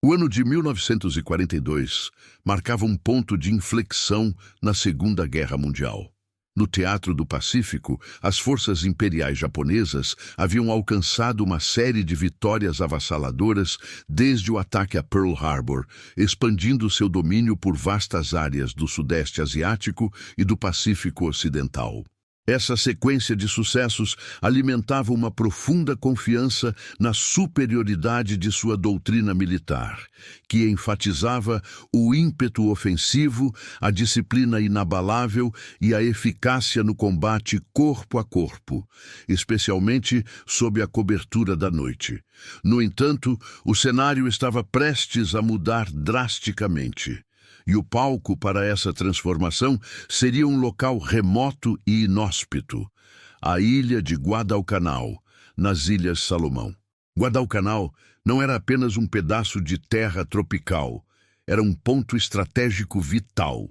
O ano de 1942 marcava um ponto de inflexão na Segunda Guerra Mundial. No Teatro do Pacífico, as forças imperiais japonesas haviam alcançado uma série de vitórias avassaladoras desde o ataque a Pearl Harbor, expandindo seu domínio por vastas áreas do Sudeste Asiático e do Pacífico Ocidental. Essa sequência de sucessos alimentava uma profunda confiança na superioridade de sua doutrina militar, que enfatizava o ímpeto ofensivo, a disciplina inabalável e a eficácia no combate corpo a corpo, especialmente sob a cobertura da noite. No entanto, o cenário estava prestes a mudar drasticamente. E o palco para essa transformação seria um local remoto e inóspito, a ilha de Guadalcanal, nas Ilhas Salomão. Guadalcanal não era apenas um pedaço de terra tropical, era um ponto estratégico vital.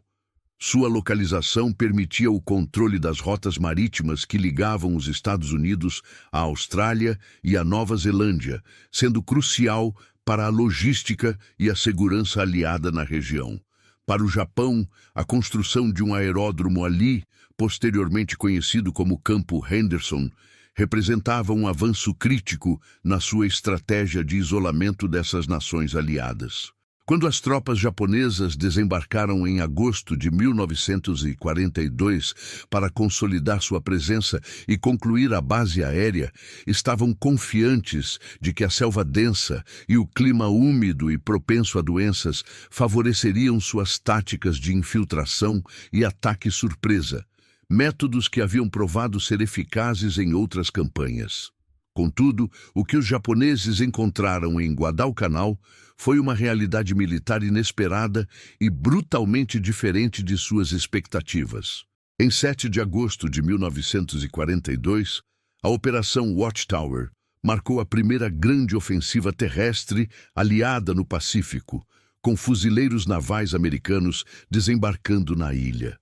Sua localização permitia o controle das rotas marítimas que ligavam os Estados Unidos à Austrália e à Nova Zelândia, sendo crucial para a logística e a segurança aliada na região. Para o Japão, a construção de um aeródromo ali, posteriormente conhecido como Campo Henderson, representava um avanço crítico na sua estratégia de isolamento dessas nações aliadas. Quando as tropas japonesas desembarcaram em agosto de 1942 para consolidar sua presença e concluir a base aérea, estavam confiantes de que a selva densa e o clima úmido e propenso a doenças favoreceriam suas táticas de infiltração e ataque surpresa, métodos que haviam provado ser eficazes em outras campanhas. Contudo, o que os japoneses encontraram em Guadalcanal foi uma realidade militar inesperada e brutalmente diferente de suas expectativas. Em 7 de agosto de 1942, a Operação Watchtower marcou a primeira grande ofensiva terrestre aliada no Pacífico, com fuzileiros navais americanos desembarcando na ilha.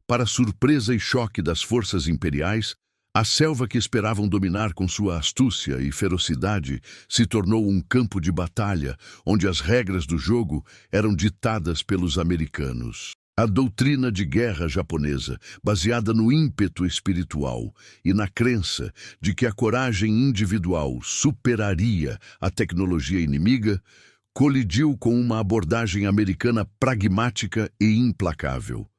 Para surpresa e choque das forças imperiais, a selva que esperavam dominar com sua astúcia e ferocidade se tornou um campo de batalha, onde as regras do jogo eram ditadas pelos americanos. A doutrina de guerra japonesa, baseada no ímpeto espiritual e na crença de que a coragem individual superaria a tecnologia inimiga, colidiu com uma abordagem americana pragmática e implacável.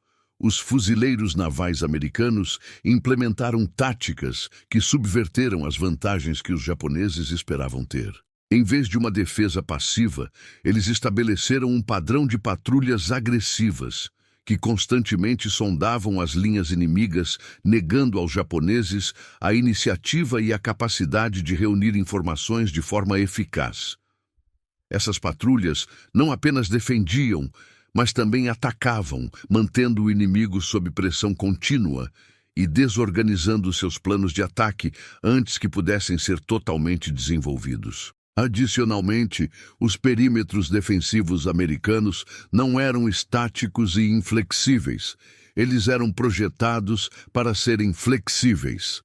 Os fuzileiros navais americanos implementaram táticas que subverteram as vantagens que os japoneses esperavam ter. Em vez de uma defesa passiva, eles estabeleceram um padrão de patrulhas agressivas, que constantemente sondavam as linhas inimigas, negando aos japoneses a iniciativa e a capacidade de reunir informações de forma eficaz. Essas patrulhas não apenas defendiam, mas também atacavam, mantendo o inimigo sob pressão contínua e desorganizando seus planos de ataque antes que pudessem ser totalmente desenvolvidos. Adicionalmente, os perímetros defensivos americanos não eram estáticos e inflexíveis. Eles eram projetados para serem flexíveis.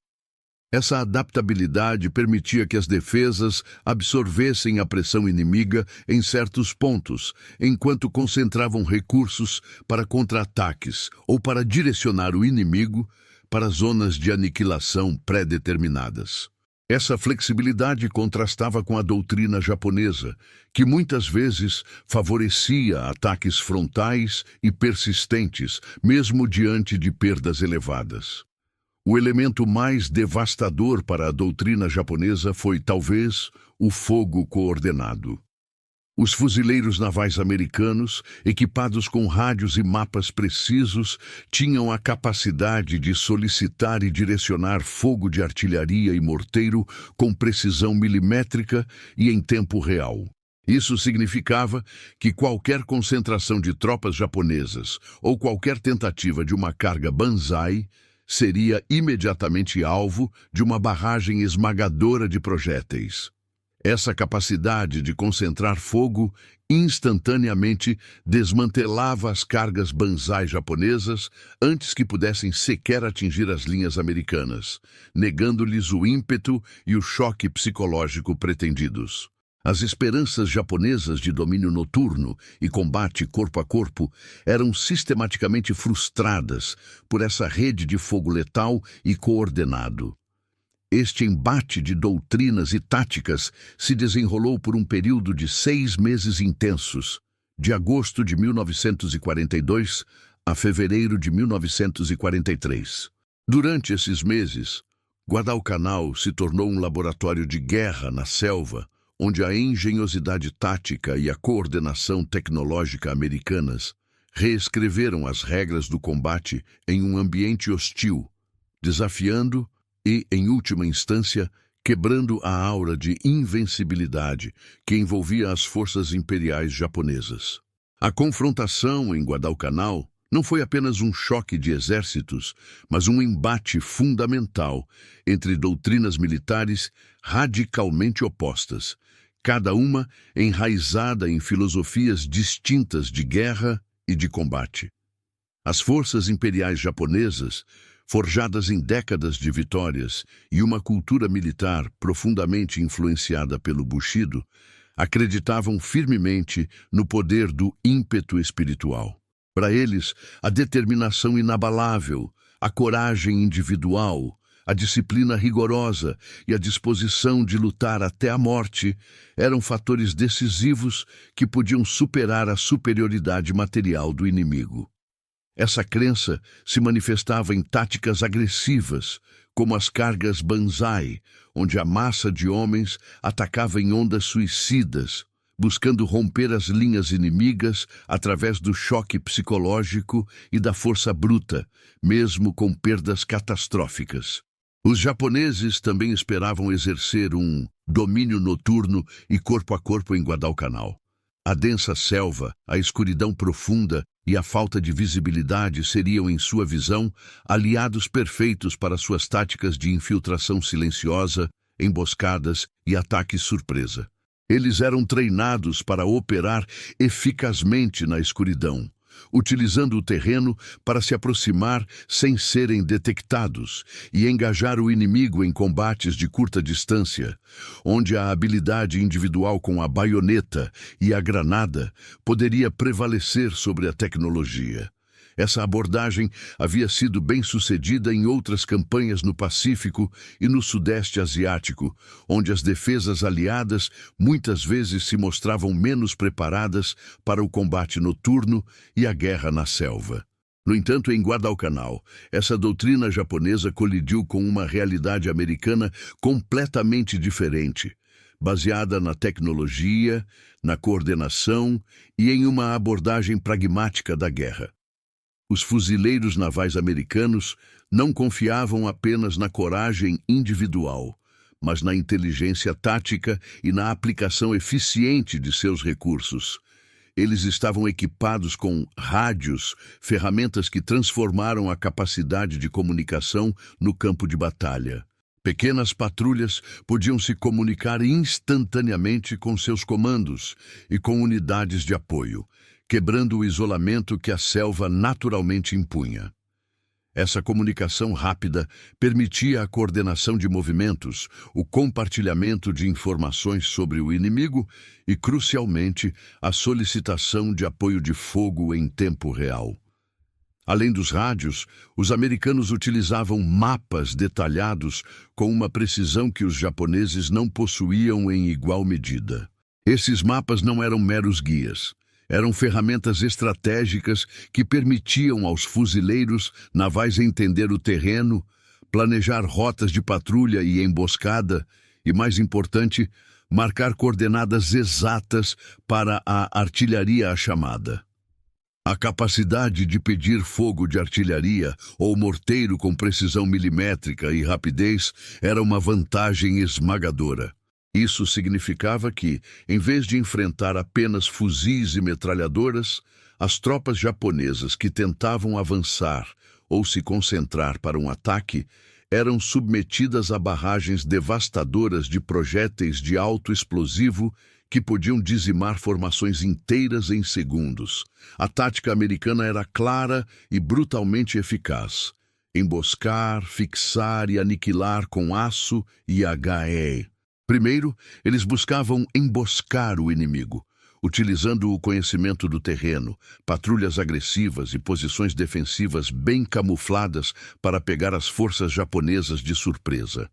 Essa adaptabilidade permitia que as defesas absorvessem a pressão inimiga em certos pontos, enquanto concentravam recursos para contra-ataques ou para direcionar o inimigo para zonas de aniquilação pré-determinadas. Essa flexibilidade contrastava com a doutrina japonesa, que muitas vezes favorecia ataques frontais e persistentes, mesmo diante de perdas elevadas. O elemento mais devastador para a doutrina japonesa foi, talvez, o fogo coordenado. Os fuzileiros navais americanos, equipados com rádios e mapas precisos, tinham a capacidade de solicitar e direcionar fogo de artilharia e morteiro com precisão milimétrica e em tempo real. Isso significava que qualquer concentração de tropas japonesas ou qualquer tentativa de uma carga banzai seria imediatamente alvo de uma barragem esmagadora de projéteis. Essa capacidade de concentrar fogo instantaneamente desmantelava as cargas banzai japonesas antes que pudessem sequer atingir as linhas americanas, negando-lhes o ímpeto e o choque psicológico pretendidos. As esperanças japonesas de domínio noturno e combate corpo a corpo eram sistematicamente frustradas por essa rede de fogo letal e coordenado. Este embate de doutrinas e táticas se desenrolou por um período de 6 meses intensos, de agosto de 1942 a fevereiro de 1943. Durante esses meses, Guadalcanal se tornou um laboratório de guerra na selva, onde a engenhosidade tática e a coordenação tecnológica americanas reescreveram as regras do combate em um ambiente hostil, desafiando e, em última instância, quebrando a aura de invencibilidade que envolvia as forças imperiais japonesas. A confrontação em Guadalcanal não foi apenas um choque de exércitos, mas um embate fundamental entre doutrinas militares radicalmente opostas, cada uma enraizada em filosofias distintas de guerra e de combate. As forças imperiais japonesas, forjadas em décadas de vitórias e uma cultura militar profundamente influenciada pelo Bushido, acreditavam firmemente no poder do ímpeto espiritual. Para eles, a determinação inabalável, a coragem individual, a disciplina rigorosa e a disposição de lutar até a morte eram fatores decisivos que podiam superar a superioridade material do inimigo. Essa crença se manifestava em táticas agressivas, como as cargas banzai, onde a massa de homens atacava em ondas suicidas, buscando romper as linhas inimigas através do choque psicológico e da força bruta, mesmo com perdas catastróficas. Os japoneses também esperavam exercer um domínio noturno e corpo a corpo em Guadalcanal. A densa selva, a escuridão profunda e a falta de visibilidade seriam, em sua visão, aliados perfeitos para suas táticas de infiltração silenciosa, emboscadas e ataques surpresa. Eles eram treinados para operar eficazmente na escuridão, utilizando o terreno para se aproximar sem serem detectados e engajar o inimigo em combates de curta distância, onde a habilidade individual com a baioneta e a granada poderia prevalecer sobre a tecnologia. Essa abordagem havia sido bem-sucedida em outras campanhas no Pacífico e no Sudeste Asiático, onde as defesas aliadas muitas vezes se mostravam menos preparadas para o combate noturno e a guerra na selva. No entanto, em Guadalcanal, essa doutrina japonesa colidiu com uma realidade americana completamente diferente, baseada na tecnologia, na coordenação e em uma abordagem pragmática da guerra. Os fuzileiros navais americanos não confiavam apenas na coragem individual, mas na inteligência tática e na aplicação eficiente de seus recursos. Eles estavam equipados com rádios, ferramentas que transformaram a capacidade de comunicação no campo de batalha. Pequenas patrulhas podiam se comunicar instantaneamente com seus comandos e com unidades de apoio, quebrando o isolamento que a selva naturalmente impunha. Essa comunicação rápida permitia a coordenação de movimentos, o compartilhamento de informações sobre o inimigo e, crucialmente, a solicitação de apoio de fogo em tempo real. Além dos rádios, os americanos utilizavam mapas detalhados com uma precisão que os japoneses não possuíam em igual medida. Esses mapas não eram meros guias. Eram ferramentas estratégicas que permitiam aos fuzileiros navais entender o terreno, planejar rotas de patrulha e emboscada e, mais importante, marcar coordenadas exatas para a artilharia à chamada. A capacidade de pedir fogo de artilharia ou morteiro com precisão milimétrica e rapidez era uma vantagem esmagadora. Isso significava que, em vez de enfrentar apenas fuzis e metralhadoras, as tropas japonesas que tentavam avançar ou se concentrar para um ataque eram submetidas a barragens devastadoras de projéteis de alto explosivo que podiam dizimar formações inteiras em segundos. A tática americana era clara e brutalmente eficaz: emboscar, fixar e aniquilar com aço e HE. Primeiro, eles buscavam emboscar o inimigo, utilizando o conhecimento do terreno, patrulhas agressivas e posições defensivas bem camufladas para pegar as forças japonesas de surpresa.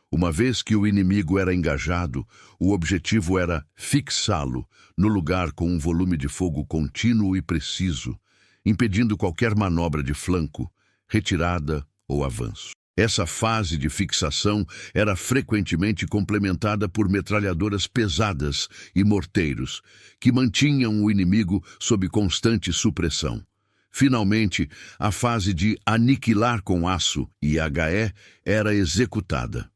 Uma vez que o inimigo era engajado, o objetivo era fixá-lo no lugar com um volume de fogo contínuo e preciso, impedindo qualquer manobra de flanco, retirada ou avanço. Essa fase de fixação era frequentemente complementada por metralhadoras pesadas e morteiros, que mantinham o inimigo sob constante supressão. Finalmente, a fase de aniquilar com aço, IHE, era executada.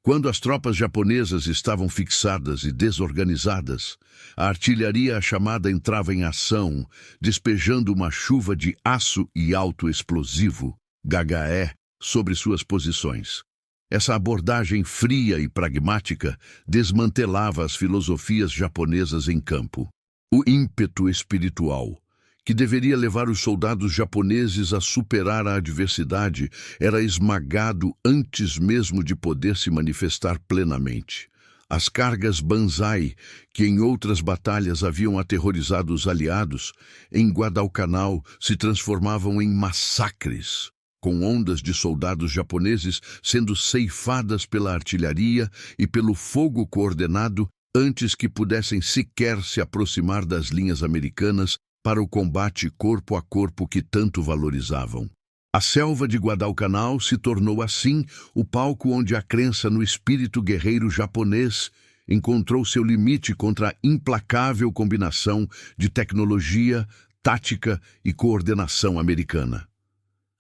Quando as tropas japonesas estavam fixadas e desorganizadas, a artilharia chamada entrava em ação, despejando uma chuva de aço e autoexplosivo, HE, sobre suas posições. Essa abordagem fria e pragmática desmantelava as filosofias japonesas em campo. O ímpeto espiritual, que deveria levar os soldados japoneses a superar a adversidade, era esmagado antes mesmo de poder se manifestar plenamente. As cargas Banzai, que em outras batalhas haviam aterrorizado os aliados, em Guadalcanal se transformavam em massacres, com ondas de soldados japoneses sendo ceifadas pela artilharia e pelo fogo coordenado antes que pudessem sequer se aproximar das linhas americanas para o combate corpo a corpo que tanto valorizavam. A selva de Guadalcanal se tornou, assim, o palco onde a crença no espírito guerreiro japonês encontrou seu limite contra a implacável combinação de tecnologia, tática e coordenação americana.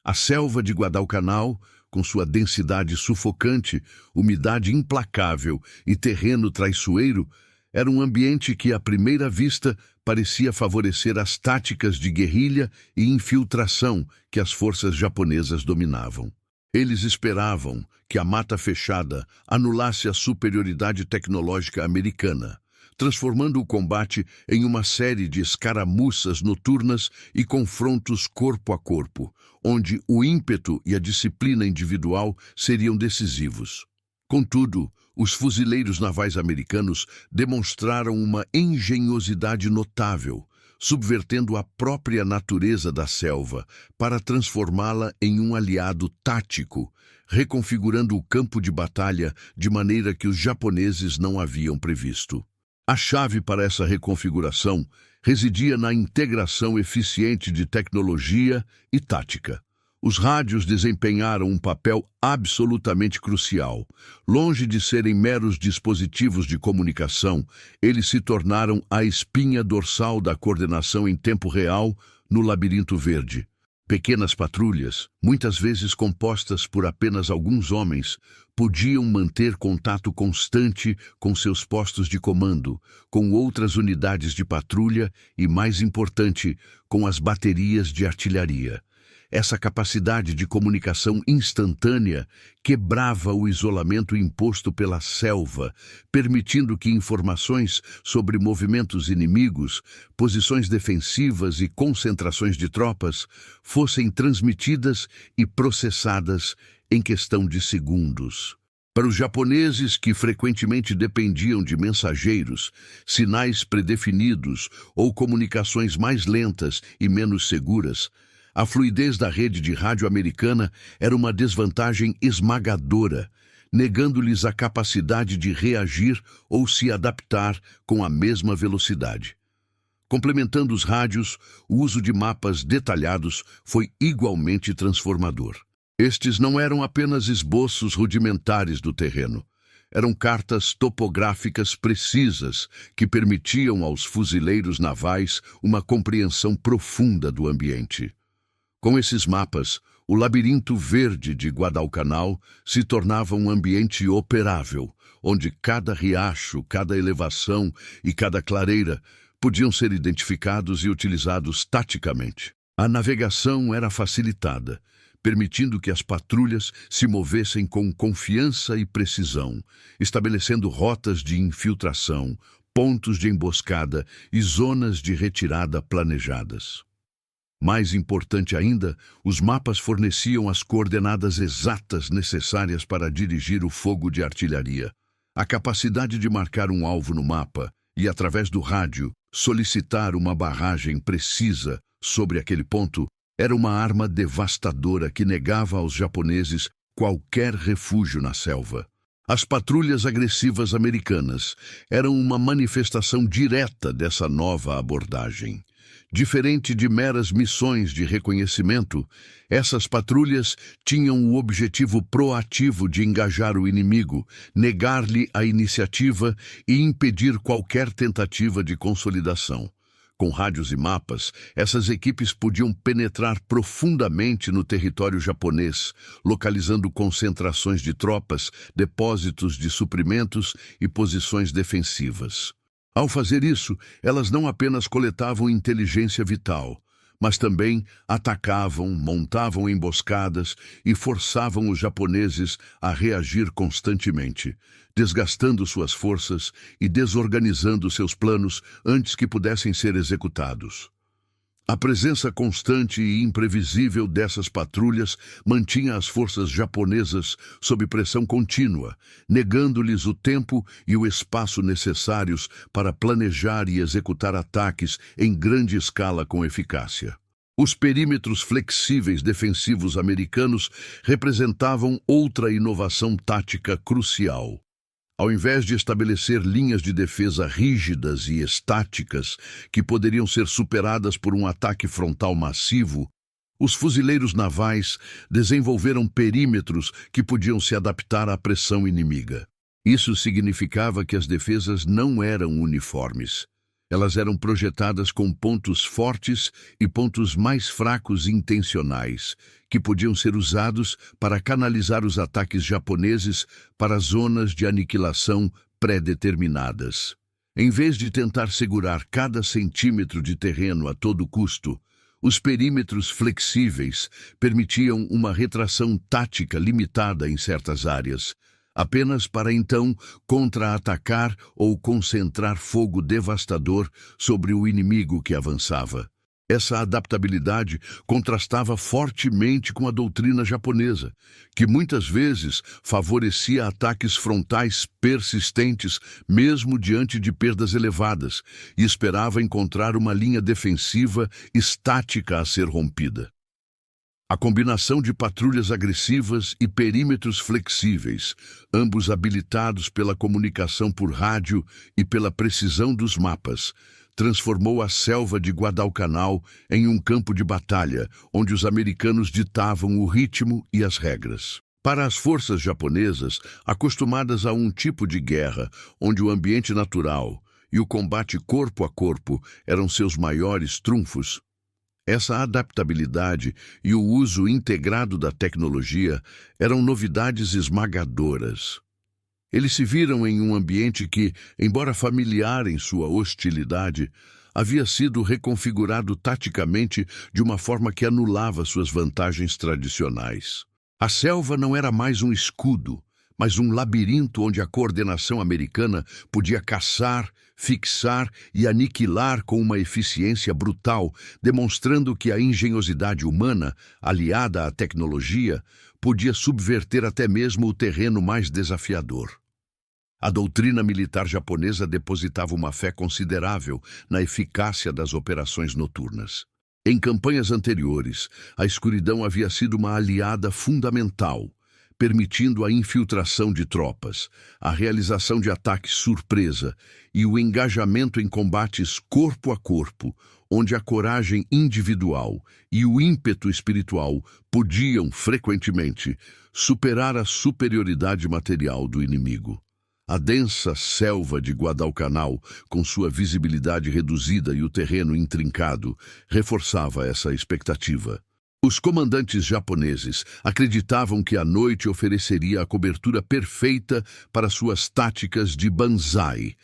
A selva de Guadalcanal, com sua densidade sufocante, umidade implacável e terreno traiçoeiro, era um ambiente que, à primeira vista, parecia favorecer as táticas de guerrilha e infiltração que as forças japonesas dominavam. Eles esperavam que a mata fechada anulasse a superioridade tecnológica americana, transformando o combate em uma série de escaramuças noturnas e confrontos corpo a corpo, onde o ímpeto e a disciplina individual seriam decisivos. Contudo, os fuzileiros navais americanos demonstraram uma engenhosidade notável, subvertendo a própria natureza da selva para transformá-la em um aliado tático, reconfigurando o campo de batalha de maneira que os japoneses não haviam previsto. A chave para essa reconfiguração residia na integração eficiente de tecnologia e tática. Os rádios desempenharam um papel absolutamente crucial. Longe de serem meros dispositivos de comunicação, eles se tornaram a espinha dorsal da coordenação em tempo real no Labirinto Verde. Pequenas patrulhas, muitas vezes compostas por apenas alguns homens, podiam manter contato constante com seus postos de comando, com outras unidades de patrulha e, mais importante, com as baterias de artilharia. Essa capacidade de comunicação instantânea quebrava o isolamento imposto pela selva, permitindo que informações sobre movimentos inimigos, posições defensivas e concentrações de tropas fossem transmitidas e processadas em questão de segundos. Para os japoneses, que frequentemente dependiam de mensageiros, sinais predefinidos ou comunicações mais lentas e menos seguras, a fluidez da rede de rádio americana era uma desvantagem esmagadora, negando-lhes a capacidade de reagir ou se adaptar com a mesma velocidade. Complementando os rádios, o uso de mapas detalhados foi igualmente transformador. Estes não eram apenas esboços rudimentares do terreno. Eram cartas topográficas precisas que permitiam aos fuzileiros navais uma compreensão profunda do ambiente. Com esses mapas, o Labirinto Verde de Guadalcanal se tornava um ambiente operável, onde cada riacho, cada elevação e cada clareira podiam ser identificados e utilizados taticamente. A navegação era facilitada, permitindo que as patrulhas se movessem com confiança e precisão, estabelecendo rotas de infiltração, pontos de emboscada e zonas de retirada planejadas. Mais importante ainda, os mapas forneciam as coordenadas exatas necessárias para dirigir o fogo de artilharia. A capacidade de marcar um alvo no mapa e, através do rádio, solicitar uma barragem precisa sobre aquele ponto era uma arma devastadora que negava aos japoneses qualquer refúgio na selva. As patrulhas agressivas americanas eram uma manifestação direta dessa nova abordagem. Diferente de meras missões de reconhecimento, essas patrulhas tinham o objetivo proativo de engajar o inimigo, negar-lhe a iniciativa e impedir qualquer tentativa de consolidação. Com rádios e mapas, essas equipes podiam penetrar profundamente no território japonês, localizando concentrações de tropas, depósitos de suprimentos e posições defensivas. Ao fazer isso, elas não apenas coletavam inteligência vital, mas também atacavam, montavam emboscadas e forçavam os japoneses a reagir constantemente, desgastando suas forças e desorganizando seus planos antes que pudessem ser executados. A presença constante e imprevisível dessas patrulhas mantinha as forças japonesas sob pressão contínua, negando-lhes o tempo e o espaço necessários para planejar e executar ataques em grande escala com eficácia. Os perímetros flexíveis defensivos americanos representavam outra inovação tática crucial. Ao invés de estabelecer linhas de defesa rígidas e estáticas que poderiam ser superadas por um ataque frontal massivo, os fuzileiros navais desenvolveram perímetros que podiam se adaptar à pressão inimiga. Isso significava que as defesas não eram uniformes. Elas eram projetadas com pontos fortes e pontos mais fracos intencionais, que podiam ser usados para canalizar os ataques japoneses para zonas de aniquilação pré-determinadas. Em vez de tentar segurar cada centímetro de terreno a todo custo, os perímetros flexíveis permitiam uma retração tática limitada em certas áreas, apenas para então contra-atacar ou concentrar fogo devastador sobre o inimigo que avançava. Essa adaptabilidade contrastava fortemente com a doutrina japonesa, que muitas vezes favorecia ataques frontais persistentes, mesmo diante de perdas elevadas, e esperava encontrar uma linha defensiva estática a ser rompida. A combinação de patrulhas agressivas e perímetros flexíveis, ambos habilitados pela comunicação por rádio e pela precisão dos mapas, transformou a selva de Guadalcanal em um campo de batalha, onde os americanos ditavam o ritmo e as regras. Para as forças japonesas, acostumadas a um tipo de guerra, onde o ambiente natural e o combate corpo a corpo eram seus maiores trunfos, essa adaptabilidade e o uso integrado da tecnologia eram novidades esmagadoras. Eles se viram em um ambiente que, embora familiar em sua hostilidade, havia sido reconfigurado taticamente de uma forma que anulava suas vantagens tradicionais. A selva não era mais um escudo, mas um labirinto onde a coordenação americana podia caçar, fixar e aniquilar com uma eficiência brutal, demonstrando que a engenhosidade humana, aliada à tecnologia, podia subverter até mesmo o terreno mais desafiador. A doutrina militar japonesa depositava uma fé considerável na eficácia das operações noturnas. Em campanhas anteriores, a escuridão havia sido uma aliada fundamental, permitindo a infiltração de tropas, a realização de ataques surpresa e o engajamento em combates corpo a corpo, onde a coragem individual e o ímpeto espiritual podiam, frequentemente, superar a superioridade material do inimigo. A densa selva de Guadalcanal, com sua visibilidade reduzida e o terreno intrincado, reforçava essa expectativa. Os comandantes japoneses acreditavam que a noite ofereceria a cobertura perfeita para suas táticas de banzai,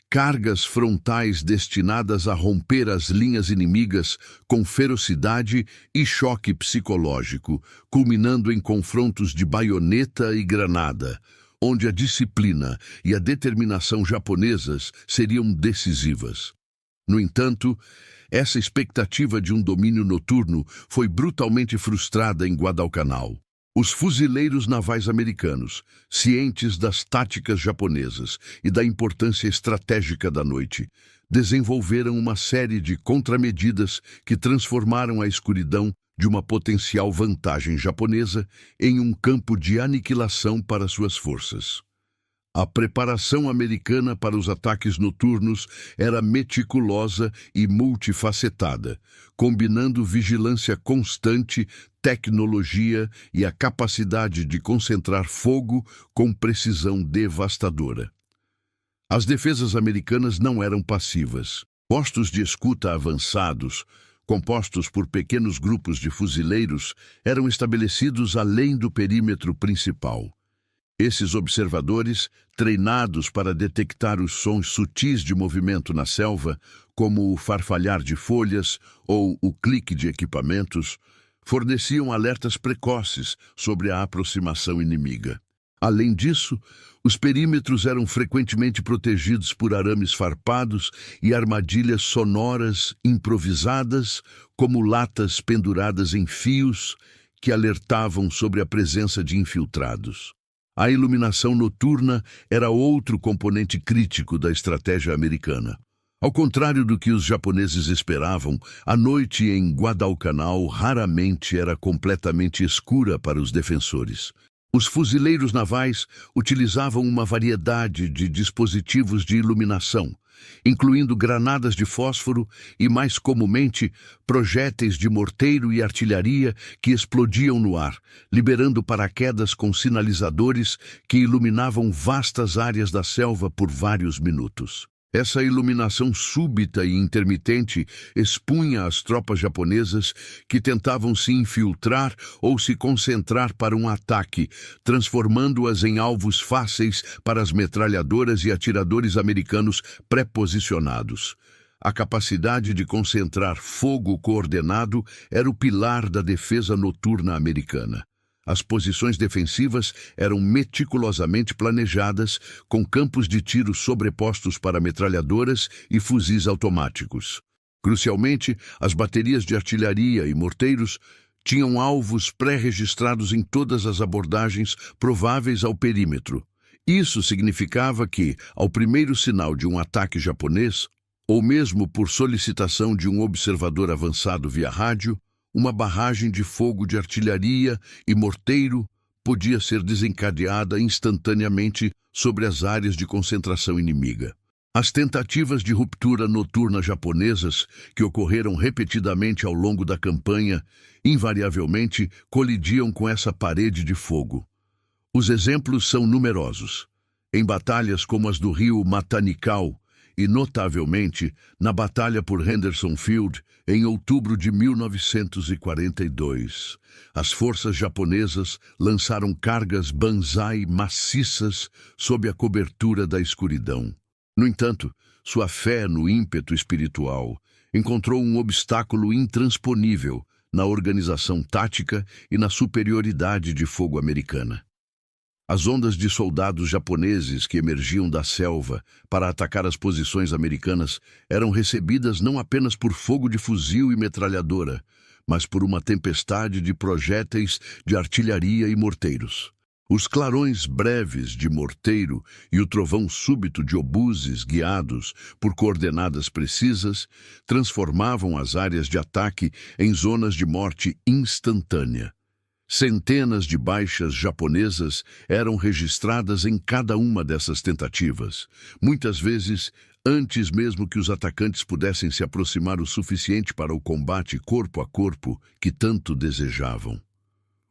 cargas frontais destinadas a romper as linhas inimigas com ferocidade e choque psicológico, culminando em confrontos de baioneta e granada, onde a disciplina e a determinação japonesas seriam decisivas. No entanto, essa expectativa de um domínio noturno foi brutalmente frustrada em Guadalcanal. Os fuzileiros navais americanos, cientes das táticas japonesas e da importância estratégica da noite, desenvolveram uma série de contramedidas que transformaram a escuridão de uma potencial vantagem japonesa em um campo de aniquilação para suas forças. A preparação americana para os ataques noturnos era meticulosa e multifacetada, combinando vigilância constante, tecnologia e a capacidade de concentrar fogo com precisão devastadora. As defesas americanas não eram passivas. Postos de escuta avançados, compostos por pequenos grupos de fuzileiros, eram estabelecidos além do perímetro principal. Esses observadores, treinados para detectar os sons sutis de movimento na selva, como o farfalhar de folhas ou o clique de equipamentos, forneciam alertas precoces sobre a aproximação inimiga. Além disso, os perímetros eram frequentemente protegidos por arames farpados e armadilhas sonoras improvisadas, como latas penduradas em fios, que alertavam sobre a presença de infiltrados. A iluminação noturna era outro componente crítico da estratégia americana. Ao contrário do que os japoneses esperavam, a noite em Guadalcanal raramente era completamente escura para os defensores. Os fuzileiros navais utilizavam uma variedade de dispositivos de iluminação, incluindo granadas de fósforo e, mais comumente, projéteis de morteiro e artilharia que explodiam no ar, liberando paraquedas com sinalizadores que iluminavam vastas áreas da selva por vários minutos. Essa iluminação súbita e intermitente expunha as tropas japonesas que tentavam se infiltrar ou se concentrar para um ataque, transformando-as em alvos fáceis para as metralhadoras e atiradores americanos pré-posicionados. A capacidade de concentrar fogo coordenado era o pilar da defesa noturna americana. As posições defensivas eram meticulosamente planejadas, com campos de tiro sobrepostos para metralhadoras e fuzis automáticos. Crucialmente, as baterias de artilharia e morteiros tinham alvos pré-registrados em todas as abordagens prováveis ao perímetro. Isso significava que, ao primeiro sinal de um ataque japonês, ou mesmo por solicitação de um observador avançado via rádio, uma barragem de fogo de artilharia e morteiro podia ser desencadeada instantaneamente sobre as áreas de concentração inimiga. As tentativas de ruptura noturna japonesas, que ocorreram repetidamente ao longo da campanha, invariavelmente colidiam com essa parede de fogo. Os exemplos são numerosos. Em batalhas como as do rio Matanikau, e, notavelmente, na Batalha por Henderson Field, em outubro de 1942. As forças japonesas lançaram cargas banzai maciças sob a cobertura da escuridão. No entanto, sua fé no ímpeto espiritual encontrou um obstáculo intransponível na organização tática e na superioridade de fogo americana. As ondas de soldados japoneses que emergiam da selva para atacar as posições americanas eram recebidas não apenas por fogo de fuzil e metralhadora, mas por uma tempestade de projéteis de artilharia e morteiros. Os clarões breves de morteiro e o trovão súbito de obuses guiados por coordenadas precisas transformavam as áreas de ataque em zonas de morte instantânea. Centenas de baixas japonesas eram registradas em cada uma dessas tentativas, muitas vezes antes mesmo que os atacantes pudessem se aproximar o suficiente para o combate corpo a corpo que tanto desejavam.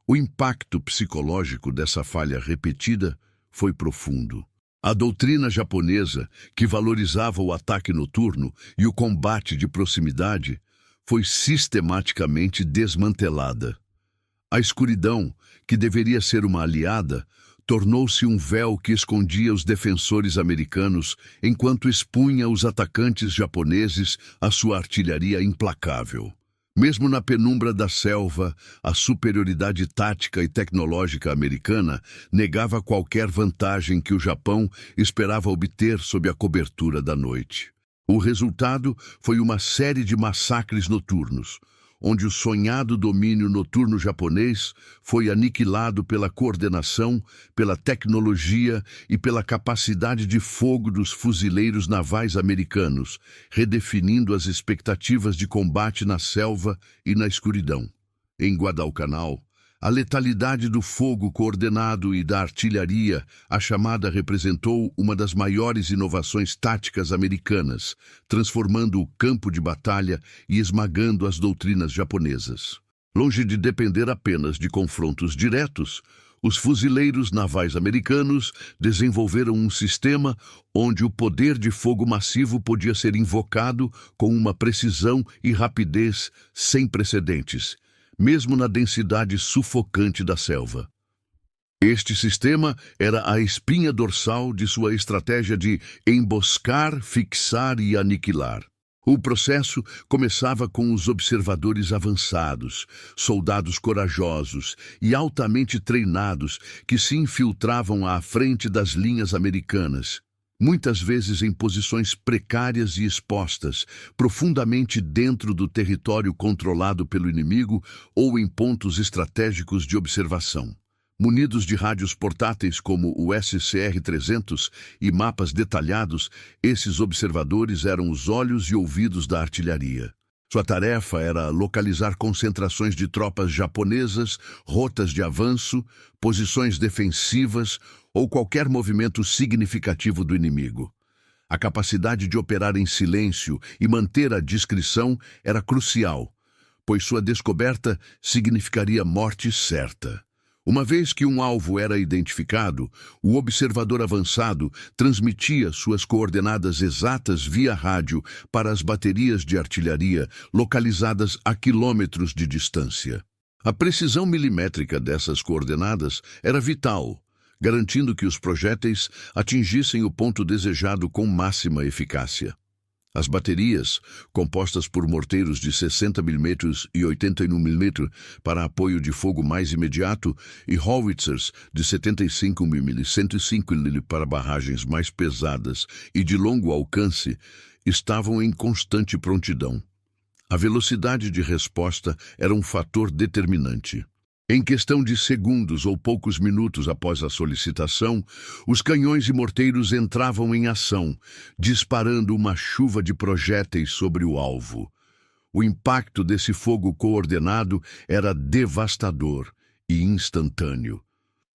O impacto psicológico dessa falha repetida foi profundo. A doutrina japonesa, que valorizava o ataque noturno e o combate de proximidade, foi sistematicamente desmantelada. A escuridão, que deveria ser uma aliada, tornou-se um véu que escondia os defensores americanos enquanto expunha os atacantes japoneses à sua artilharia implacável. Mesmo na penumbra da selva, a superioridade tática e tecnológica americana negava qualquer vantagem que o Japão esperava obter sob a cobertura da noite. O resultado foi uma série de massacres noturnos, onde o sonhado domínio noturno japonês foi aniquilado pela coordenação, pela tecnologia e pela capacidade de fogo dos fuzileiros navais americanos, redefinindo as expectativas de combate na selva e na escuridão. Em Guadalcanal, a letalidade do fogo coordenado e da artilharia, a chamada, representou uma das maiores inovações táticas americanas, transformando o campo de batalha e esmagando as doutrinas japonesas. Longe de depender apenas de confrontos diretos, os fuzileiros navais americanos desenvolveram um sistema onde o poder de fogo massivo podia ser invocado com uma precisão e rapidez sem precedentes, mesmo na densidade sufocante da selva. Este sistema era a espinha dorsal de sua estratégia de emboscar, fixar e aniquilar. O processo começava com os observadores avançados, soldados corajosos e altamente treinados que se infiltravam à frente das linhas americanas, muitas vezes em posições precárias e expostas, profundamente dentro do território controlado pelo inimigo ou em pontos estratégicos de observação. Munidos de rádios portáteis como o SCR-300 e mapas detalhados, esses observadores eram os olhos e ouvidos da artilharia. Sua tarefa era localizar concentrações de tropas japonesas, rotas de avanço, posições defensivas ou qualquer movimento significativo do inimigo. A capacidade de operar em silêncio e manter a discrição era crucial, pois sua descoberta significaria morte certa. Uma vez que um alvo era identificado, o observador avançado transmitia suas coordenadas exatas via rádio para as baterias de artilharia localizadas a quilômetros de distância. A precisão milimétrica dessas coordenadas era vital, garantindo que os projéteis atingissem o ponto desejado com máxima eficácia. As baterias, compostas por morteiros de 60 mm e 81 mm para apoio de fogo mais imediato e howitzers de 75 mm e 105 mm para barragens mais pesadas e de longo alcance, estavam em constante prontidão. A velocidade de resposta era um fator determinante. Em questão de segundos ou poucos minutos após a solicitação, os canhões e morteiros entravam em ação, disparando uma chuva de projéteis sobre o alvo. O impacto desse fogo coordenado era devastador e instantâneo.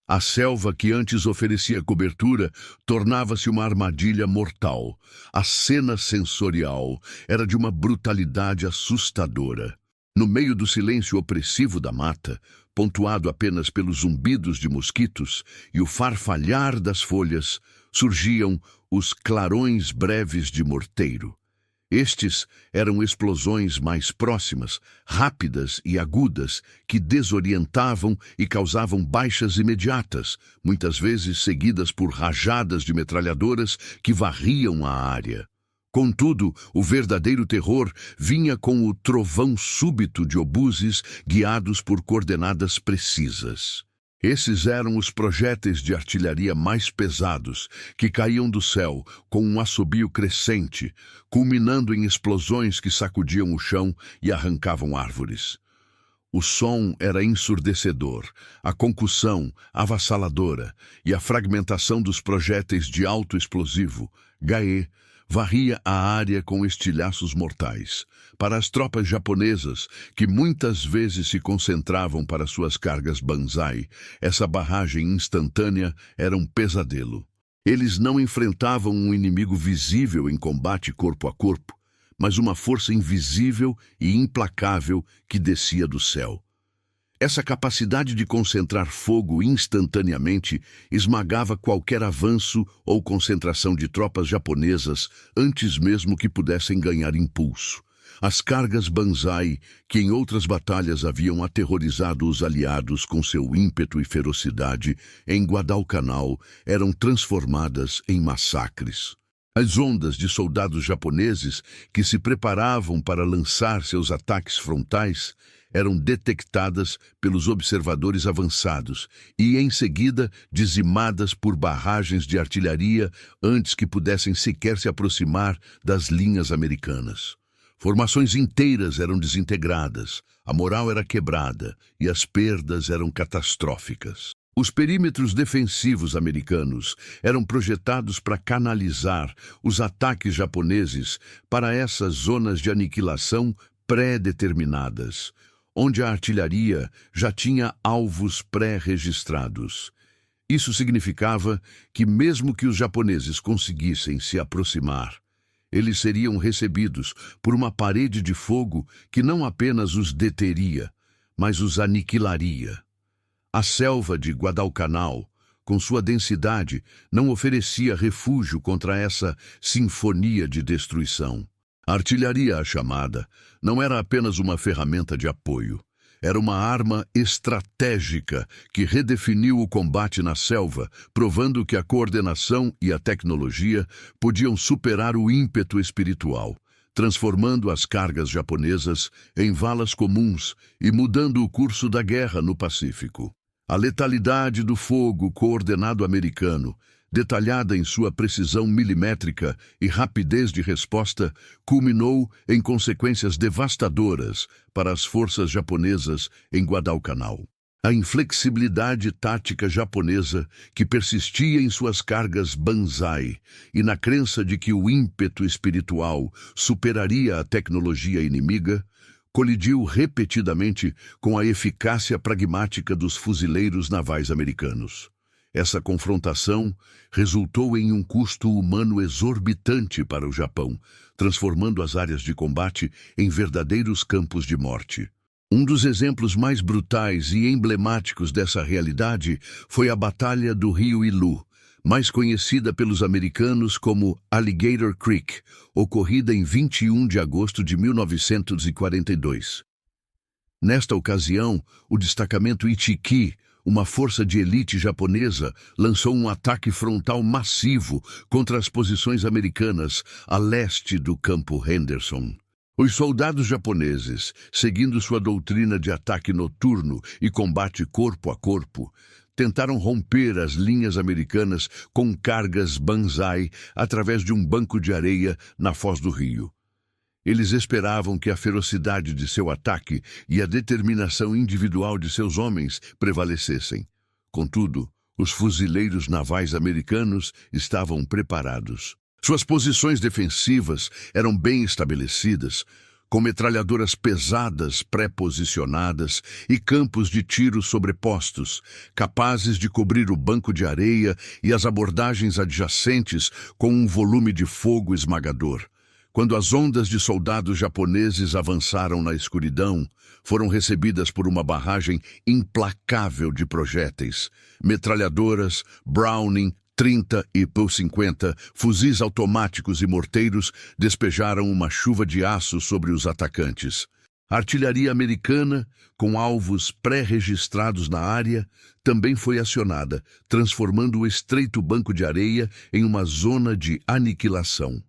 A selva que antes oferecia cobertura tornava-se uma armadilha mortal. A cena sensorial era de uma brutalidade assustadora. No meio do silêncio opressivo da mata, pontuado apenas pelos zumbidos de mosquitos e o farfalhar das folhas, surgiam os clarões breves de morteiro. Estes eram explosões mais próximas, rápidas e agudas, que desorientavam e causavam baixas imediatas, muitas vezes seguidas por rajadas de metralhadoras que varriam a área. Contudo, o verdadeiro terror vinha com o trovão súbito de obuses guiados por coordenadas precisas. Esses eram os projéteis de artilharia mais pesados, que caíam do céu com um assobio crescente, culminando em explosões que sacudiam o chão e arrancavam árvores. O som era ensurdecedor, a concussão avassaladora e a fragmentação dos projéteis de alto explosivo, GAE, varria a área com estilhaços mortais. Para as tropas japonesas, que muitas vezes se concentravam para suas cargas banzai, essa barragem instantânea era um pesadelo. Eles não enfrentavam um inimigo visível em combate corpo a corpo, mas uma força invisível e implacável que descia do céu. Essa capacidade de concentrar fogo instantaneamente esmagava qualquer avanço ou concentração de tropas japonesas antes mesmo que pudessem ganhar impulso. As cargas banzai, que em outras batalhas haviam aterrorizado os aliados com seu ímpeto e ferocidade, em Guadalcanal eram transformadas em massacres. As ondas de soldados japoneses que se preparavam para lançar seus ataques frontais eram detectadas pelos observadores avançados e, em seguida, dizimadas por barragens de artilharia antes que pudessem sequer se aproximar das linhas americanas. Formações inteiras eram desintegradas, a moral era quebrada e as perdas eram catastróficas. Os perímetros defensivos americanos eram projetados para canalizar os ataques japoneses para essas zonas de aniquilação pré-determinadas, onde a artilharia já tinha alvos pré-registrados. Isso significava que, mesmo que os japoneses conseguissem se aproximar, eles seriam recebidos por uma parede de fogo que não apenas os deteria, mas os aniquilaria. A selva de Guadalcanal, com sua densidade, não oferecia refúgio contra essa sinfonia de destruição. A artilharia chamada não era apenas uma ferramenta de apoio. Era uma arma estratégica que redefiniu o combate na selva, provando que a coordenação e a tecnologia podiam superar o ímpeto espiritual, transformando as cargas japonesas em valas comuns e mudando o curso da guerra no Pacífico. A letalidade do fogo coordenado americano, detalhada em sua precisão milimétrica e rapidez de resposta, culminou em consequências devastadoras para as forças japonesas em Guadalcanal. A inflexibilidade tática japonesa, que persistia em suas cargas banzai e na crença de que o ímpeto espiritual superaria a tecnologia inimiga, colidiu repetidamente com a eficácia pragmática dos fuzileiros navais americanos. Essa confrontação resultou em um custo humano exorbitante para o Japão, transformando as áreas de combate em verdadeiros campos de morte. Um dos exemplos mais brutais e emblemáticos dessa realidade foi a Batalha do Rio Ilu, mais conhecida pelos americanos como Alligator Creek, ocorrida em 21 de agosto de 1942. Nesta ocasião, o destacamento Ichiki, uma força de elite japonesa, lançou um ataque frontal massivo contra as posições americanas a leste do Campo Henderson. Os soldados japoneses, seguindo sua doutrina de ataque noturno e combate corpo a corpo, tentaram romper as linhas americanas com cargas banzai através de um banco de areia na foz do rio. Eles esperavam que a ferocidade de seu ataque e a determinação individual de seus homens prevalecessem. Contudo, os fuzileiros navais americanos estavam preparados. Suas posições defensivas eram bem estabelecidas, com metralhadoras pesadas pré-posicionadas e campos de tiro sobrepostos, capazes de cobrir o banco de areia e as abordagens adjacentes com um volume de fogo esmagador. Quando as ondas de soldados japoneses avançaram na escuridão, foram recebidas por uma barragem implacável de projéteis, metralhadoras, Browning, 30 e P-50, fuzis automáticos e morteiros despejaram uma chuva de aço sobre os atacantes. A artilharia americana, com alvos pré-registrados na área, também foi acionada, transformando o estreito banco de areia em uma zona de aniquilação.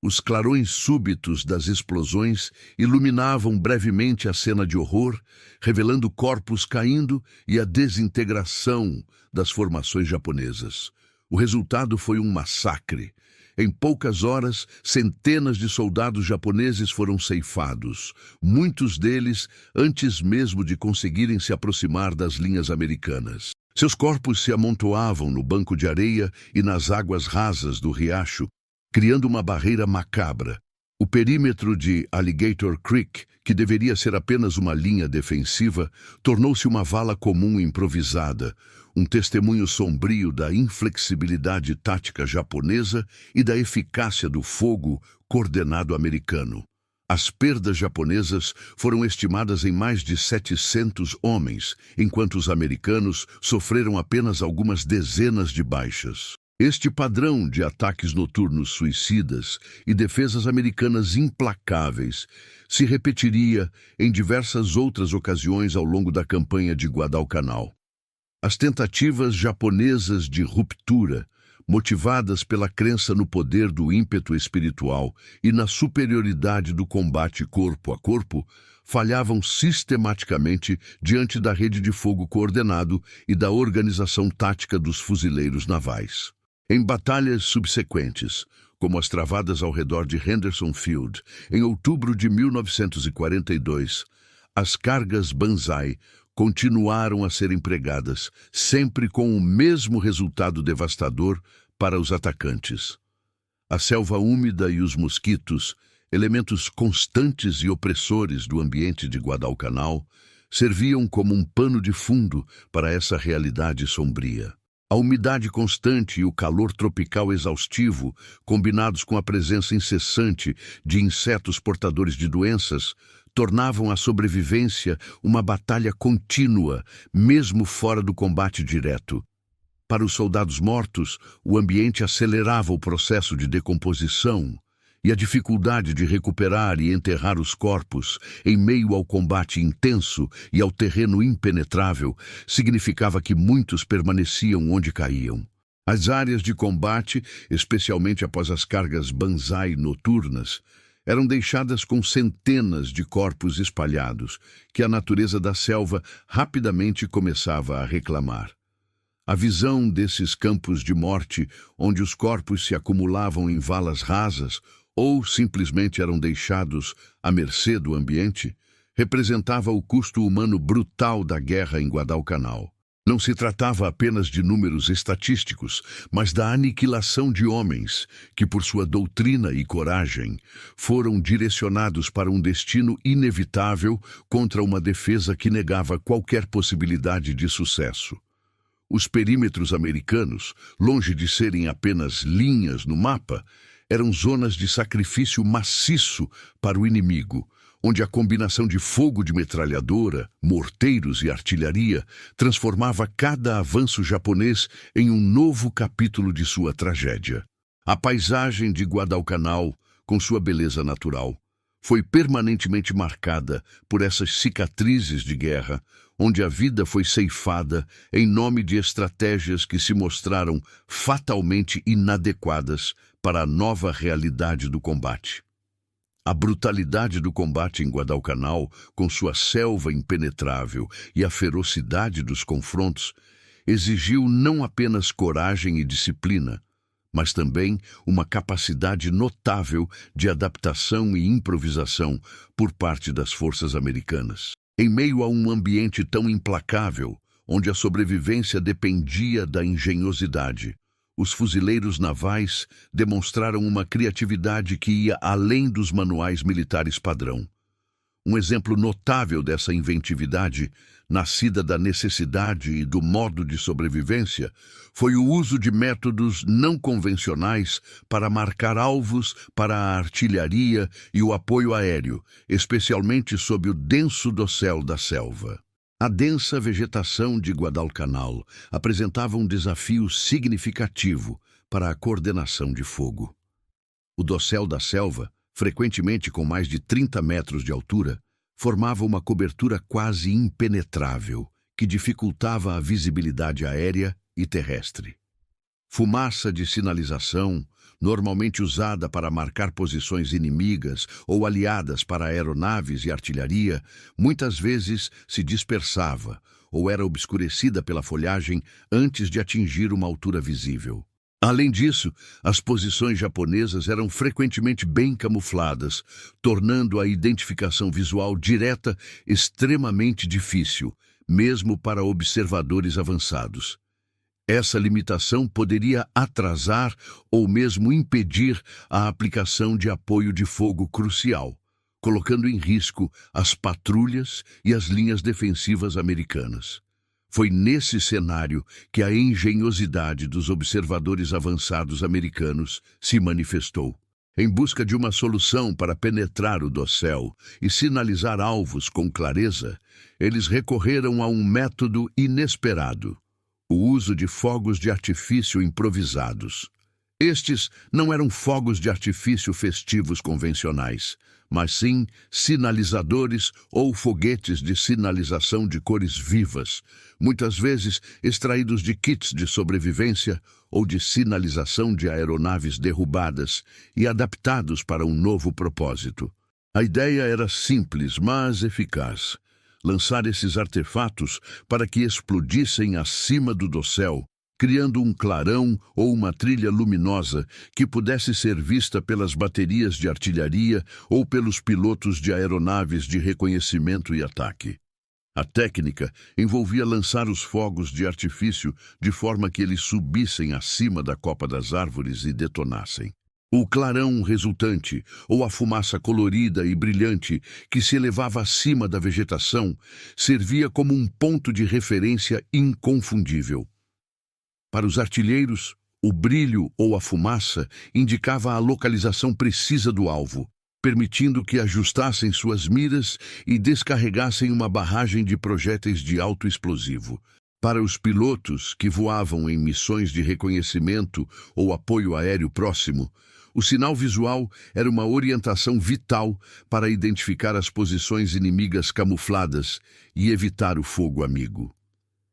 Os clarões súbitos das explosões iluminavam brevemente a cena de horror, revelando corpos caindo e a desintegração das formações japonesas. O resultado foi um massacre. Em poucas horas, centenas de soldados japoneses foram ceifados, muitos deles antes mesmo de conseguirem se aproximar das linhas americanas. Seus corpos se amontoavam no banco de areia e nas águas rasas do riacho, criando uma barreira macabra. O perímetro de Alligator Creek, que deveria ser apenas uma linha defensiva, tornou-se uma vala comum improvisada, um testemunho sombrio da inflexibilidade tática japonesa e da eficácia do fogo coordenado americano. As perdas japonesas foram estimadas em mais de 700 homens, enquanto os americanos sofreram apenas algumas dezenas de baixas. Este padrão de ataques noturnos suicidas e defesas americanas implacáveis se repetiria em diversas outras ocasiões ao longo da campanha de Guadalcanal. As tentativas japonesas de ruptura, motivadas pela crença no poder do ímpeto espiritual e na superioridade do combate corpo a corpo, falhavam sistematicamente diante da rede de fogo coordenado e da organização tática dos fuzileiros navais. Em batalhas subsequentes, como as travadas ao redor de Henderson Field, em outubro de 1942, as cargas Banzai continuaram a ser empregadas, sempre com o mesmo resultado devastador para os atacantes. A selva úmida e os mosquitos, elementos constantes e opressores do ambiente de Guadalcanal, serviam como um pano de fundo para essa realidade sombria. A umidade constante e o calor tropical exaustivo, combinados com a presença incessante de insetos portadores de doenças, tornavam a sobrevivência uma batalha contínua, mesmo fora do combate direto. Para os soldados mortos, o ambiente acelerava o processo de decomposição, e a dificuldade de recuperar e enterrar os corpos em meio ao combate intenso e ao terreno impenetrável significava que muitos permaneciam onde caíam. As áreas de combate, especialmente após as cargas Banzai noturnas, eram deixadas com centenas de corpos espalhados, que a natureza da selva rapidamente começava a reclamar. A visão desses campos de morte, onde os corpos se acumulavam em valas rasas ou simplesmente eram deixados à mercê do ambiente, representava o custo humano brutal da guerra em Guadalcanal. Não se tratava apenas de números estatísticos, mas da aniquilação de homens que, por sua doutrina e coragem, foram direcionados para um destino inevitável contra uma defesa que negava qualquer possibilidade de sucesso. Os perímetros americanos, longe de serem apenas linhas no mapa, eram zonas de sacrifício maciço para o inimigo, onde a combinação de fogo de metralhadora, morteiros e artilharia transformava cada avanço japonês em um novo capítulo de sua tragédia. A paisagem de Guadalcanal, com sua beleza natural, foi permanentemente marcada por essas cicatrizes de guerra, onde a vida foi ceifada em nome de estratégias que se mostraram fatalmente inadequadas para a nova realidade do combate. A brutalidade do combate em Guadalcanal, com sua selva impenetrável e a ferocidade dos confrontos, exigiu não apenas coragem e disciplina, mas também uma capacidade notável de adaptação e improvisação por parte das forças americanas. Em meio a um ambiente tão implacável, onde a sobrevivência dependia da engenhosidade, os fuzileiros navais demonstraram uma criatividade que ia além dos manuais militares padrão. Um exemplo notável dessa inventividade, nascida da necessidade e do modo de sobrevivência, foi o uso de métodos não convencionais para marcar alvos para a artilharia e o apoio aéreo, especialmente sob o denso dossel da selva. A densa vegetação de Guadalcanal apresentava um desafio significativo para a coordenação de fogo. O dossel da selva, frequentemente com mais de 30 metros de altura, formava uma cobertura quase impenetrável, que dificultava a visibilidade aérea e terrestre. Fumaça de sinalização, normalmente usada para marcar posições inimigas ou aliadas para aeronaves e artilharia, muitas vezes se dispersava ou era obscurecida pela folhagem antes de atingir uma altura visível. Além disso, as posições japonesas eram frequentemente bem camufladas, tornando a identificação visual direta extremamente difícil, mesmo para observadores avançados. Essa limitação poderia atrasar ou mesmo impedir a aplicação de apoio de fogo crucial, colocando em risco as patrulhas e as linhas defensivas americanas. Foi nesse cenário que a engenhosidade dos observadores avançados americanos se manifestou. Em busca de uma solução para penetrar o dossel e sinalizar alvos com clareza, eles recorreram a um método inesperado: o uso de fogos de artifício improvisados. Estes não eram fogos de artifício festivos convencionais, mas sim sinalizadores ou foguetes de sinalização de cores vivas, muitas vezes extraídos de kits de sobrevivência ou de sinalização de aeronaves derrubadas e adaptados para um novo propósito. A ideia era simples, mas eficaz: lançar esses artefatos para que explodissem acima do dossel, criando um clarão ou uma trilha luminosa que pudesse ser vista pelas baterias de artilharia ou pelos pilotos de aeronaves de reconhecimento e ataque. A técnica envolvia lançar os fogos de artifício de forma que eles subissem acima da copa das árvores e detonassem. O clarão resultante, ou a fumaça colorida e brilhante que se elevava acima da vegetação, servia como um ponto de referência inconfundível. Para os artilheiros, o brilho ou a fumaça indicava a localização precisa do alvo, permitindo que ajustassem suas miras e descarregassem uma barragem de projéteis de alto explosivo. Para os pilotos que voavam em missões de reconhecimento ou apoio aéreo próximo, o sinal visual era uma orientação vital para identificar as posições inimigas camufladas e evitar o fogo amigo.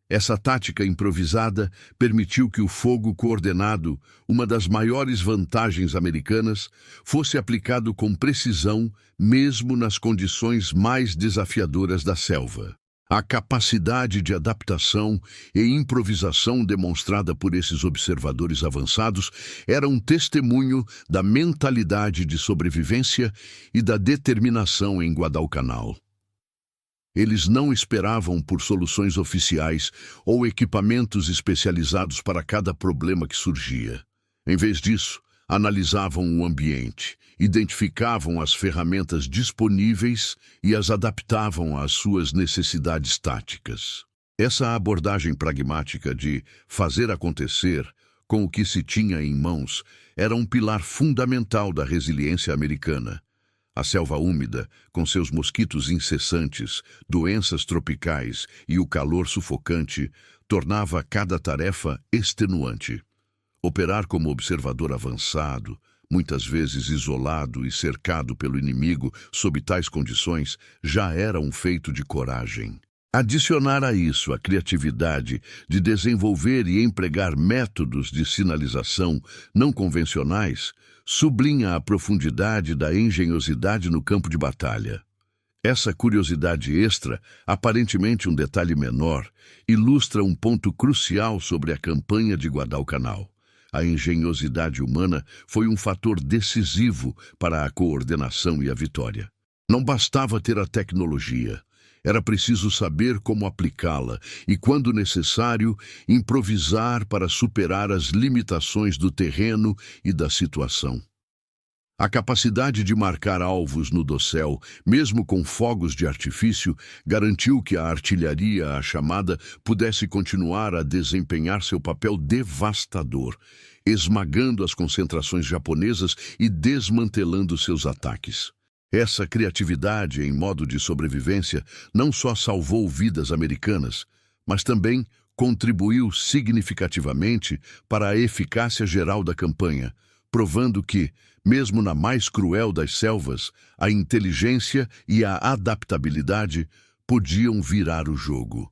Essa tática improvisada permitiu que o fogo coordenado, uma das maiores vantagens americanas, fosse aplicado com precisão mesmo nas condições mais desafiadoras da selva. A capacidade de adaptação e improvisação demonstrada por esses observadores avançados era um testemunho da mentalidade de sobrevivência e da determinação em Guadalcanal. Eles não esperavam por soluções oficiais ou equipamentos especializados para cada problema que surgia. Em vez disso, analisavam o ambiente, identificavam as ferramentas disponíveis e as adaptavam às suas necessidades táticas. Essa abordagem pragmática de fazer acontecer com o que se tinha em mãos era um pilar fundamental da resiliência americana. A selva úmida, com seus mosquitos incessantes, doenças tropicais e o calor sufocante, tornava cada tarefa extenuante. Operar como observador avançado, muitas vezes isolado e cercado pelo inimigo sob tais condições, já era um feito de coragem. Adicionar a isso a criatividade de desenvolver e empregar métodos de sinalização não convencionais sublinha a profundidade da engenhosidade no campo de batalha. Essa curiosidade extra, aparentemente um detalhe menor, ilustra um ponto crucial sobre a campanha de Guadalcanal. A engenhosidade humana foi um fator decisivo para a coordenação e a vitória. Não bastava ter a tecnologia. Era preciso saber como aplicá-la e, quando necessário, improvisar para superar as limitações do terreno e da situação. A capacidade de marcar alvos no dossel, mesmo com fogos de artifício, garantiu que a artilharia, a chamada, pudesse continuar a desempenhar seu papel devastador, esmagando as concentrações japonesas e desmantelando seus ataques. Essa criatividade em modo de sobrevivência não só salvou vidas americanas, mas também contribuiu significativamente para a eficácia geral da campanha, provando que, mesmo na mais cruel das selvas, a inteligência e a adaptabilidade podiam virar o jogo.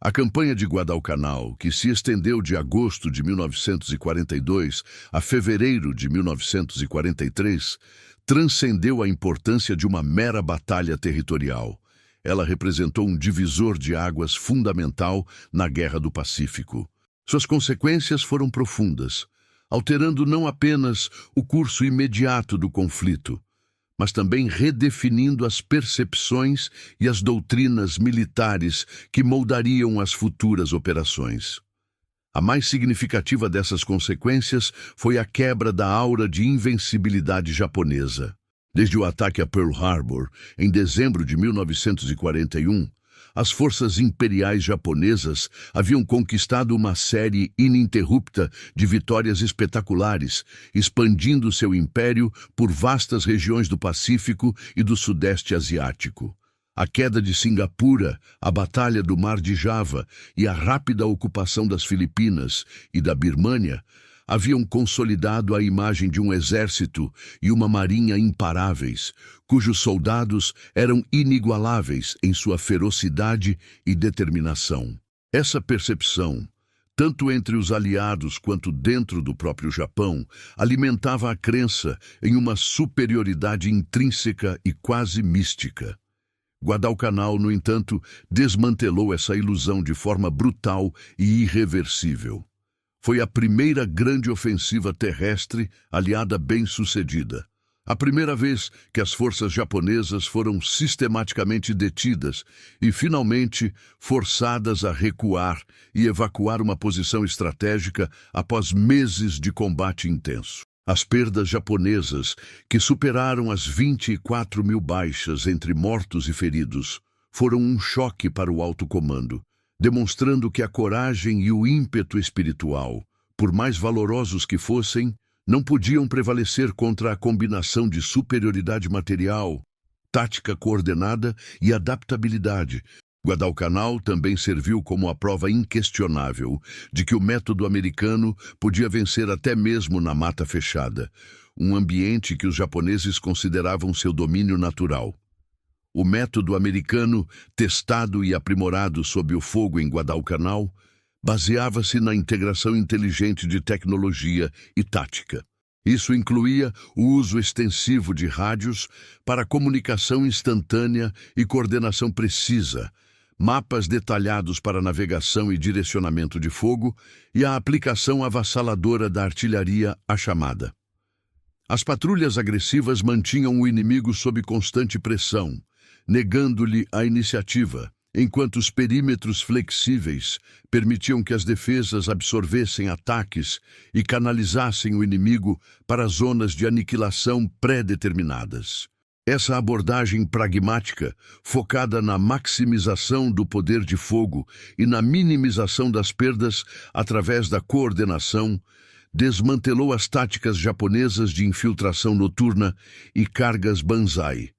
A campanha de Guadalcanal, que se estendeu de agosto de 1942 a fevereiro de 1943, transcendeu a importância de uma mera batalha territorial. Ela representou um divisor de águas fundamental na Guerra do Pacífico. Suas consequências foram profundas, alterando não apenas o curso imediato do conflito, mas também redefinindo as percepções e as doutrinas militares que moldariam as futuras operações. A mais significativa dessas consequências foi a quebra da aura de invencibilidade japonesa. Desde o ataque a Pearl Harbor, em dezembro de 1941, as forças imperiais japonesas haviam conquistado uma série ininterrupta de vitórias espetaculares, expandindo seu império por vastas regiões do Pacífico e do Sudeste Asiático. A queda de Singapura, a Batalha do Mar de Java e a rápida ocupação das Filipinas e da Birmânia haviam consolidado a imagem de um exército e uma marinha imparáveis, cujos soldados eram inigualáveis em sua ferocidade e determinação. Essa percepção, tanto entre os aliados quanto dentro do próprio Japão, alimentava a crença em uma superioridade intrínseca e quase mística. Guadalcanal, no entanto, desmantelou essa ilusão de forma brutal e irreversível. Foi a primeira grande ofensiva terrestre aliada bem-sucedida. A primeira vez que as forças japonesas foram sistematicamente detidas e, finalmente, forçadas a recuar e evacuar uma posição estratégica após meses de combate intenso. As perdas japonesas, que superaram as 24 mil baixas entre mortos e feridos, foram um choque para o alto comando, demonstrando que a coragem e o ímpeto espiritual, por mais valorosos que fossem, não podiam prevalecer contra a combinação de superioridade material, tática coordenada e adaptabilidade. Guadalcanal também serviu como a prova inquestionável de que o método americano podia vencer até mesmo na mata fechada, um ambiente que os japoneses consideravam seu domínio natural. O método americano, testado e aprimorado sob o fogo em Guadalcanal, baseava-se na integração inteligente de tecnologia e tática. Isso incluía o uso extensivo de rádios para comunicação instantânea e coordenação precisa, mapas detalhados para navegação e direcionamento de fogo e a aplicação avassaladora da artilharia à chamada. As patrulhas agressivas mantinham o inimigo sob constante pressão, negando-lhe a iniciativa, enquanto os perímetros flexíveis permitiam que as defesas absorvessem ataques e canalizassem o inimigo para zonas de aniquilação pré-determinadas. Essa abordagem pragmática, focada na maximização do poder de fogo e na minimização das perdas através da coordenação, desmantelou as táticas japonesas de infiltração noturna e cargas banzai.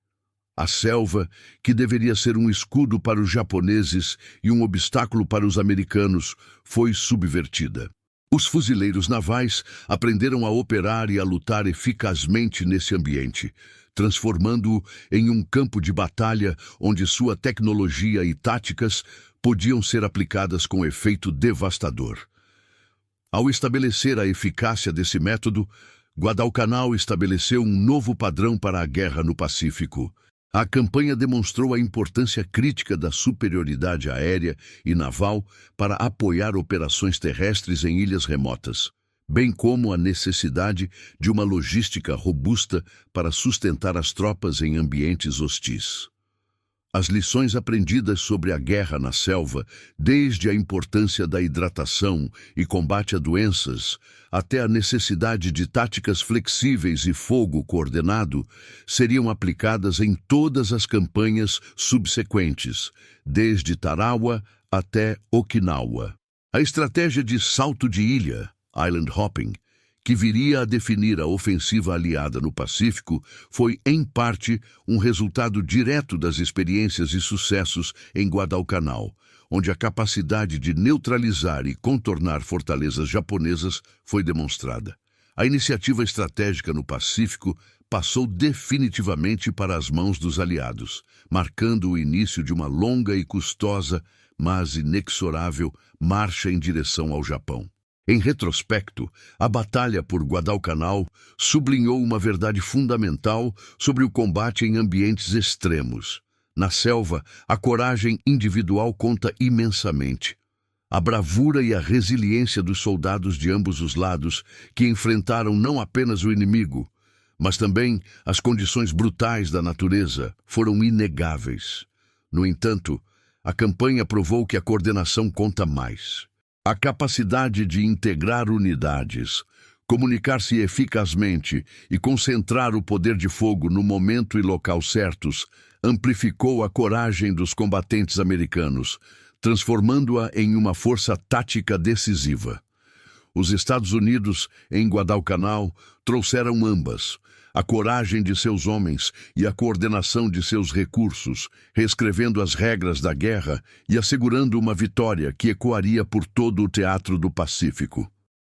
A selva, que deveria ser um escudo para os japoneses e um obstáculo para os americanos, foi subvertida. Os fuzileiros navais aprenderam a operar e a lutar eficazmente nesse ambiente, transformando-o em um campo de batalha onde sua tecnologia e táticas podiam ser aplicadas com efeito devastador. Ao estabelecer a eficácia desse método, Guadalcanal estabeleceu um novo padrão para a guerra no Pacífico. A campanha demonstrou a importância crítica da superioridade aérea e naval para apoiar operações terrestres em ilhas remotas, bem como a necessidade de uma logística robusta para sustentar as tropas em ambientes hostis. As lições aprendidas sobre a guerra na selva, desde a importância da hidratação e combate a doenças, até a necessidade de táticas flexíveis e fogo coordenado, seriam aplicadas em todas as campanhas subsequentes, desde Tarawa até Okinawa. A estratégia de salto de ilha, island hopping, que viria a definir a ofensiva aliada no Pacífico, foi, em parte, um resultado direto das experiências e sucessos em Guadalcanal, onde a capacidade de neutralizar e contornar fortalezas japonesas foi demonstrada. A iniciativa estratégica no Pacífico passou definitivamente para as mãos dos aliados, marcando o início de uma longa e custosa, mas inexorável, marcha em direção ao Japão. Em retrospecto, a batalha por Guadalcanal sublinhou uma verdade fundamental sobre o combate em ambientes extremos. Na selva, a coragem individual conta imensamente. A bravura e a resiliência dos soldados de ambos os lados, que enfrentaram não apenas o inimigo, mas também as condições brutais da natureza, foram inegáveis. No entanto, a campanha provou que a coordenação conta mais. A capacidade de integrar unidades, comunicar-se eficazmente e concentrar o poder de fogo no momento e local certos amplificou a coragem dos combatentes americanos, transformando-a em uma força tática decisiva. Os Estados Unidos, em Guadalcanal, trouxeram ambas, a coragem de seus homens e a coordenação de seus recursos, reescrevendo as regras da guerra e assegurando uma vitória que ecoaria por todo o teatro do Pacífico.